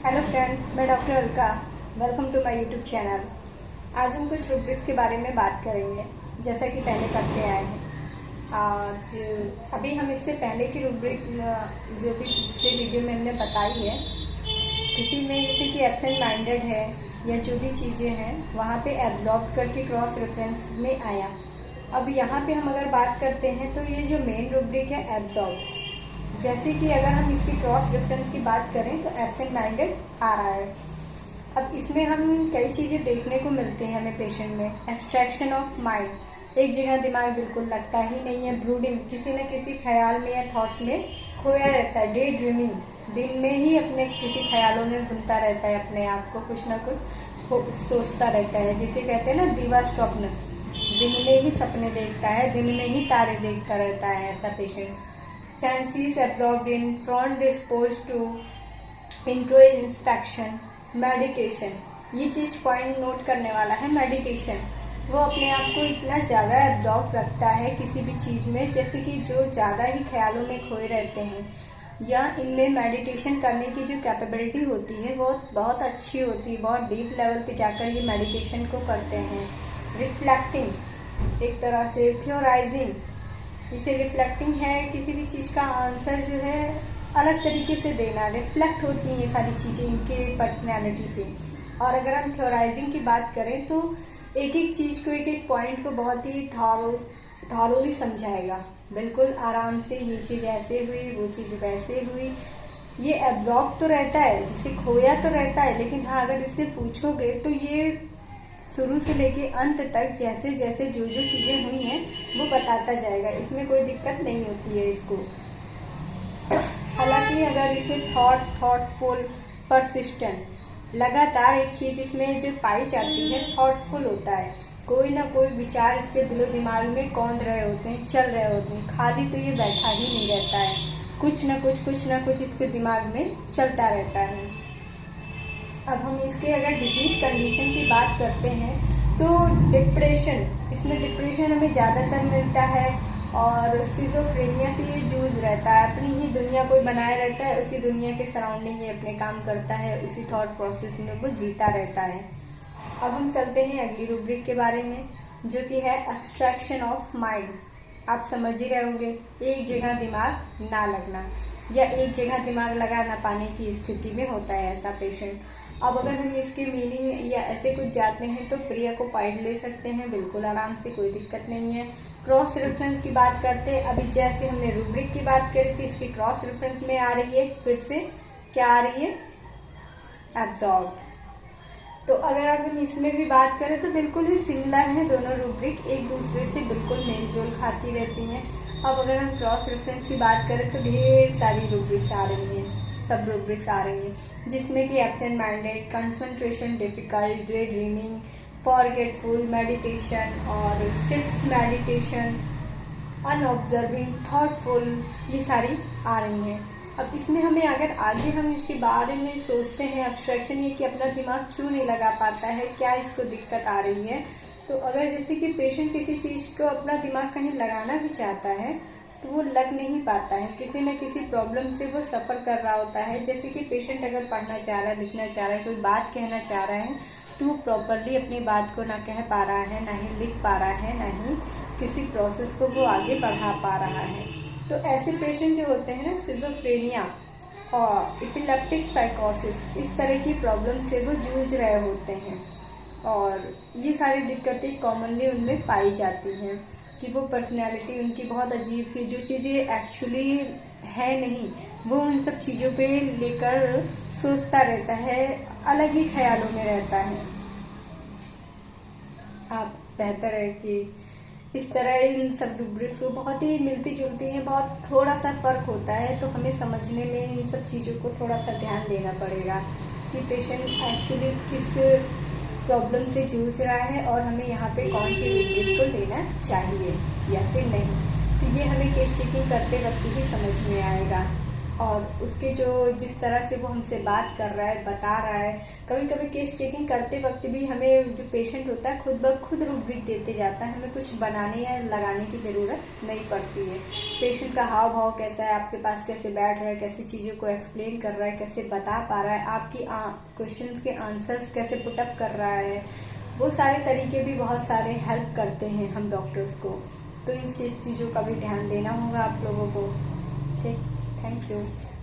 Hello friends, मैं doctor Alka. Welcome to my YouTube channel. आज हम कुछ रूब्रिक्स के बारे में बात करेंगे, जैसा कि पहले करते आए हैं। आज अभी हम इससे पहले की रूब्रिक जो भी पिछले वीडियो में हमने बताई है, किसी में जैसे कि एब्सेंट माइंडेड है या जो भी चीज़ें हैं वहाँ पे एब्जॉर्ब करके क्रॉस रेफरेंस में आया। अब यहाँ पे हम अगर बात करते हैं तो ये जो मेन रूब्रिक है एब्जॉर्ब, जैसे कि अगर हम इसकी क्रॉस रेफरेंस की बात करें तो एब्सेंट माइंडेड आ रहा है। अब इसमें हम कई चीज़ें देखने को मिलती हैं हमें पेशेंट में। एब्स्ट्रैक्शन ऑफ माइंड, एक जगह दिमाग बिल्कुल लगता ही नहीं है। ब्रूडिंग, किसी न किसी ख्याल में या थॉट में खोया रहता है। डे ड्रीमिंग, दिन में ही अपने किसी ख्यालों में बुनता रहता है, अपने आप को कुछ ना कुछ सोचता रहता है, जिसे कहते हैं ना दीवा स्वप्न। दिन में ही सपने देखता है, दिन में ही तारे देखता रहता है ऐसा patient. Fancies absorbed in, front disposed to, introspection, meditation. ये चीज पॉइंट नोट करने वाला है। मेडिटेशन, वो अपने आप को इतना ज़्यादा एब्जॉर्ब रखता है किसी भी चीज़ में, जैसे कि जो ज़्यादा ही ख्यालों में खोए रहते हैं, या इनमें मेडिटेशन करने की जो कैपेबिलिटी होती है वो बहुत अच्छी होती है। बहुत डीप लेवल पे जाकर ये मेडिटेशन को करते हैं। रिफ्लेक्टिंग, एक तरह से थियोराइजिंग, इसे रिफ्लेक्टिंग है किसी भी चीज़ का आंसर जो है अलग तरीके से देना। रिफ्लेक्ट होती हैं ये सारी चीज़ें इनके पर्सनैलिटी से। और अगर हम थ्योराइजिंग की बात करें तो एक एक चीज़ को, एक एक पॉइंट को बहुत ही थारोली समझाएगा, बिल्कुल आराम से। ये चीज़ ऐसे हुई, वो चीज़ वैसे हुई। ये एब्जॉर्ब तो रहता है, जिसे खोया तो रहता है, लेकिन हाँ अगर इससे पूछोगे तो ये शुरू से लेके अंत तक जैसे जैसे जो जो चीज़ें हुई हैं वो बताता जाएगा। इसमें कोई दिक्कत नहीं होती है इसको। हालांकि अगर इसमें थॉटफुल, परसिस्टेंट, लगातार एक चीज़ इसमें जो पाई जाती है, थॉटफुल होता है। कोई ना कोई विचार इसके दिलो दिमाग में कौंध रहे होते हैं, चल रहे होते हैं। खाली तो ये बैठा ही नहीं रहता है, कुछ ना कुछ इसके दिमाग में चलता रहता है। अब हम इसके अगर डिजीज कंडीशन की बात करते हैं तो डिप्रेशन, इसमें डिप्रेशन हमें ज़्यादातर मिलता है। और सिजोफ्रेनिया से ये जूझ रहता है, अपनी ही दुनिया कोई बनाए रहता है, उसी दुनिया के सराउंडिंग ये अपने काम करता है, उसी थॉट प्रोसेस में वो जीता रहता है। अब हम चलते हैं अगली रूब्रिक के बारे में, जो कि है एब्स्ट्रैक्शन ऑफ माइंड। आप समझ ही रहे होंगे, एक जगह दिमाग ना लगना या एक जगह दिमाग लगा ना पाने की स्थिति में होता है ऐसा पेशेंट। अब अगर हम इसकी मीनिंग या ऐसे कुछ जानते हैं तो प्रिया को पॉइंट ले सकते हैं बिल्कुल आराम से, कोई दिक्कत नहीं है। क्रॉस रेफरेंस की बात करते हैं, अभी जैसे हमने रूब्रिक की बात करी थी, इसकी क्रॉस रेफरेंस में आ रही है, फिर से क्या आ रही है, एब्जॉर्ब। तो अगर अब हम इसमें भी बात करें तो बिल्कुल ही सिमिलर है दोनों रूब्रिक, एक दूसरे से बिल्कुल मेल जोल खाती रहती हैं। अब अगर हम क्रॉस रेफरेंस की बात करें तो ढेर सारी रूब्रिक्स आ रही हैं, सब रूब्रिक्स आ रही हैं, जिसमें कि absent minded, concentration difficult, day dreaming, forgetful, meditation और सिक्स मेडिटेशन, अनऑब्जर्विंग, थॉटफुल, ये सारी आ रही हैं। अब इसमें हमें अगर आगे हम इसके बारे में सोचते हैं, एब्स्ट्रैक्शन ये कि अपना दिमाग क्यों नहीं लगा पाता है, क्या इसको दिक्कत आ रही है। तो अगर जैसे कि पेशेंट किसी चीज़ को अपना दिमाग कहीं लगाना भी चाहता है तो वो लग नहीं पाता है, किसी न किसी प्रॉब्लम से वो सफ़र कर रहा होता है। जैसे कि पेशेंट अगर पढ़ना चाह रहा है, लिखना चाह रहा है, कोई बात कहना चाह रहा है, तो वो प्रॉपरली अपनी बात को ना कह पा रहा है, ना ही लिख पा रहा है, ना ही किसी प्रोसेस को वो आगे बढ़ा पा रहा है। तो ऐसे पेशेंट जो होते हैं ना, सिजोफ्रेनिया और एपिलेप्टिक साइकोसिस, इस तरह की प्रॉब्लम से वो जूझ रहे होते हैं। और ये सारी दिक्कतें कॉमनली उनमें पाई जाती हैं कि वो पर्सनैलिटी उनकी बहुत अजीब सी, जो चीज़ें एक्चुअली है नहीं, वो उन सब चीज़ों पे लेकर सोचता रहता है, अलग ही ख्यालों में रहता है। आप बेहतर है कि इस तरह इन सब रूब्रिक्स को बहुत ही मिलती जुलती हैं, बहुत थोड़ा सा फर्क होता है, तो हमें समझने में इन सब चीज़ों को थोड़ा सा ध्यान देना पड़ेगा कि पेशेंट एक्चुअली किस प्रॉब्लम से जूझ रहा है और हमें यहाँ पे कौन सी रूब्रिक को लेना चाहिए या फिर नहीं। तो ये हमें केस टेकिंग करते वक्त ही समझ में आएगा। और उसके जो जिस तरह से वो हमसे बात कर रहा है, बता रहा है। कभी कभी केस चेकिंग करते वक्त भी हमें जो पेशेंट होता है खुद ब खुद रूब्रिक देते जाता है, हमें कुछ बनाने या लगाने की ज़रूरत नहीं पड़ती है। पेशेंट का हाव भाव कैसा है, आपके पास कैसे बैठ रहा है, कैसे चीज़ों को एक्सप्लेन कर रहा है, कैसे बता पा रहा है, आपकी क्वेश्चंस के आंसर्स कैसे पुटअप कर रहा है, वो सारे तरीके भी बहुत सारे हेल्प करते हैं हम डॉक्टर्स को। तो इन चीज़ों का भी ध्यान देना होगा आप लोगों को। ठीक, थैंक यू।